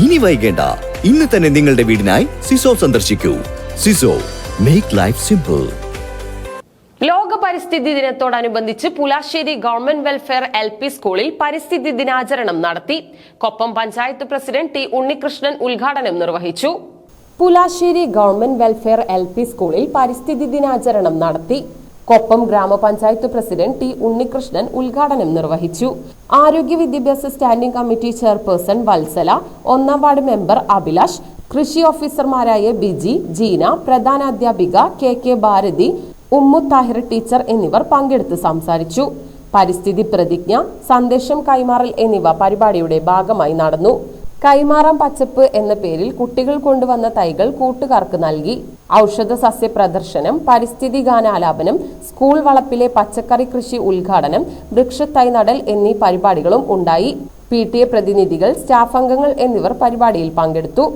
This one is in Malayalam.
ഇനി വൈകേണ്ട, ഇന്ന് തന്നെ നിങ്ങളുടെ വീടിനായി സിസോ സന്ദർശിക്കൂ. സിസോ, മേക്ക് ലൈഫ് സിമ്പിൾ. ലോക പരിസ്ഥിതി ദിനത്തോടനുബന്ധിച്ച് പുലാശ്ശേരി ഗവൺമെന്റ് വെൽഫെയർ LP സ്കൂളിൽ പരിസ്ഥിതി ദിനാചരണം നടത്തി. കൊപ്പം പഞ്ചായത്ത് പ്രസിഡന്റ് ടി ഉണ്ണികൃഷ്ണൻ ഉദ്ഘാടനം നിർവഹിച്ചു. പുലാശ്ശേരി ഗവൺമെന്റ് വെൽഫെയർ LP സ്കൂളിൽ പരിസ്ഥിതി ദിനാചരണം നടത്തി. കൊപ്പം ഗ്രാമപഞ്ചായത്ത് പ്രസിഡന്റ് ടി ഉണ്ണികൃഷ്ണൻ ഉദ്ഘാടനം നിർവഹിച്ചു. ആരോഗ്യ വിദ്യാഭ്യാസ സ്റ്റാൻഡിംഗ് കമ്മിറ്റി ചെയർപേഴ്സൺ വത്സല, 1ാം വാർഡ് മെമ്പർ അഭിലാഷ്, കൃഷി ഓഫീസർമാരായ ബിജി, ജീന, പ്രധാനാധ്യാപിക KK ഭാരതി, ഉമ്മു താഹിർ ടീച്ചർ എന്നിവർ പങ്കെടുത്ത് സംസാരിച്ചു. പരിസ്ഥിതി പ്രതിജ്ഞ, സന്ദേശം കൈമാറൽ എന്നിവ പരിപാടിയുടെ ഭാഗമായി നടന്നു. കൈമാറാം പച്ചപ്പ് എന്ന പേരിൽ കുട്ടികൾ കൊണ്ടുവന്ന തൈകൾ കൂട്ടുകാർക്ക് നൽകി. ഔഷധ സസ്യ പ്രദർശനം, പരിസ്ഥിതി ഗാനാലാപനം, സ്കൂൾ വളപ്പിലെ പച്ചക്കറി കൃഷി ഉദ്ഘാടനം, വൃക്ഷത്തൈ നടൽ എന്നീ പരിപാടികളും ഉണ്ടായി. PTA പ്രതിനിധികൾ, സ്റ്റാഫ് അംഗങ്ങൾ എന്നിവർ പരിപാടിയിൽ പങ്കെടുത്തു.